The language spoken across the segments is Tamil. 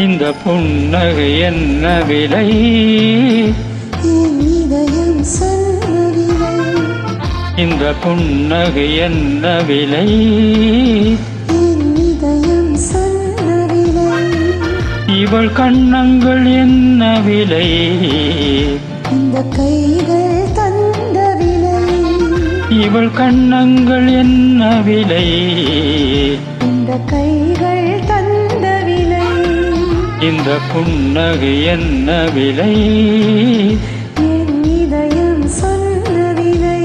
இந்த புன்னகை என்ன விலை? என் இதயம் சொல்லவில்லை. இந்த புன்னகை என்ன விலை? என் இதயம் சொல்லவில்லை. இவள் கண்ணங்கள் என்ன விலை? இந்த கைகள் தந்த விலை. இவள் கண்ணங்கள் என்ன விலை? இந்த கைகள் தந்த விலை. இந்த புன்னகை என்ன விலை? என் இதயம் சொல்லவில்லை.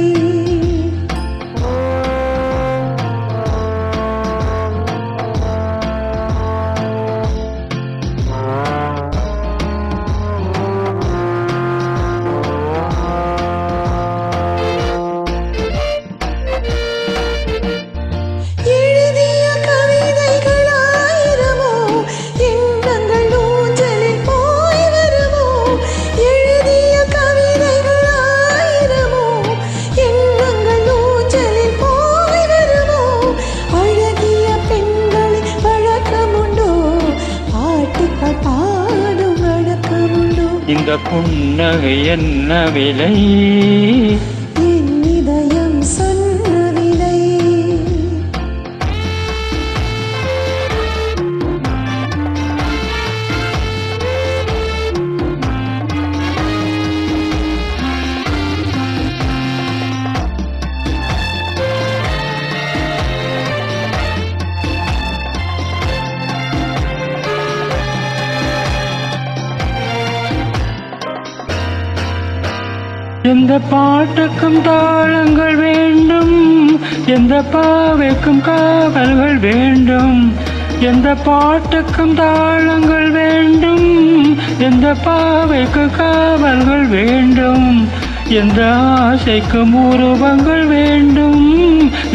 எழுதிய கவிதைகள் ஆயிரமோ, எண்ணங்கள் ஊஞ்சலில் போய் வருமோ. எழுதிய கவிதைகள் ஆயிரமோ, எண்ணங்கள் ஊஞ்சலில் போய் வருமோ. அழகிய பெண்களின் பழக்கமுண்டோ, பாட்டுக்கள் பாடும் வழக்கமுண்டோ. இந்த புன்னகை என்ன விலை? என் இதயம் சொல்லவில்லை. எந்த பாட்டுக்கும் தாளங்கள் வேண்டும், எந்த பாவைக்கும் காவல்கள் வேண்டும். எந்த பாட்டுக்கும் தாளங்கள் வேண்டும், எந்த பாவைக்கு காவல்கள் வேண்டும். எந்த ஆசைக்கும் உருவங்கள் வேண்டும்,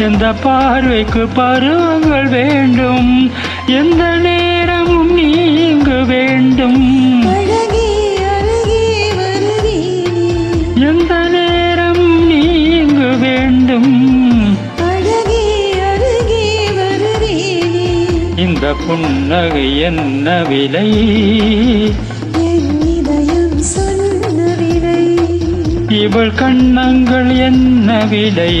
எந்த பார்வைக்கு பருவங்கள் வேண்டும். எந்த நேரமும் நீ இங்கு வேண்டும். அழகே அழகே வருவே நீ. எந்த நேரம் நீ இங்கு வேண்டும். அழகே அழகே வருவே நீ. இந்த புன்னகை என்ன விலை? என் இதயம் சொல்லவில்லை. இவள் கண்ணங்கள் என்ன விலை?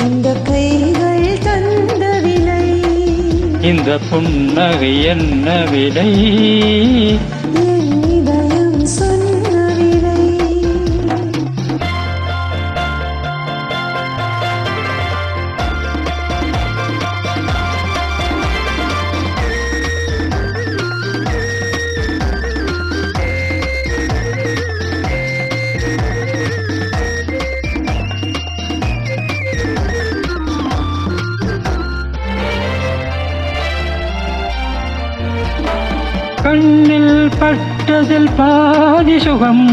இந்த கைகள் தந்த விலை. இந்த புன்னகை என்ன விலை? என் இதயம் சொல்லவில்லை. கண்ணில் பட்டதில் பாதி சுகம்,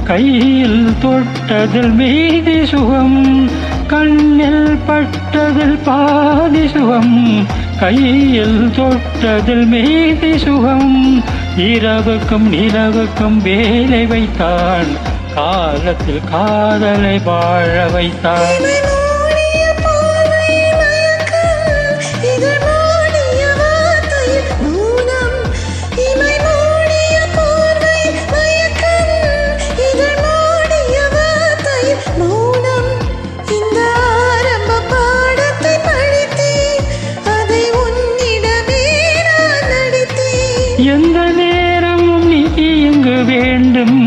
கையில் தொட்டதில் மீதி சுகம். கண்ணில் பட்டதில் பாதி சுகம், கையில் தொட்டதில் மீதி சுகம். இரவுக்கும் நிலவுக்கும் வேலை வைத்தான், காலத்தில் காதலை வாழ வைத்தான். இமை மூடிய பார்வை மயக்கம், இதழ் மூடிய வார்த்தையில் மௌனம். இமை மூடிய பார்வை மயக்கம், இதழ் மூடிய வார்த்தையில் மௌனம். இந்த ஆரம்ப பாடத்தை படித்தேன், அதை உன்னிடமே நான் நடித்தேன். எந்த நேரமும் நீ இங்கு வேண்டும்.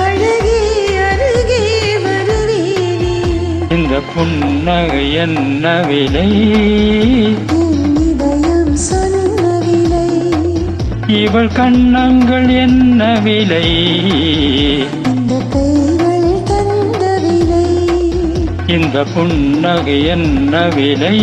அழகே அருகே வருவே நீ. இந்த புன்னகை என்ன விலை? என் இதயம் சொல்லவில்லை. இவள் கண்ணங்கள் என்ன விலை? இந்த கைகள் தந்த விலை. இந்த புன்னகை என்ன விலை?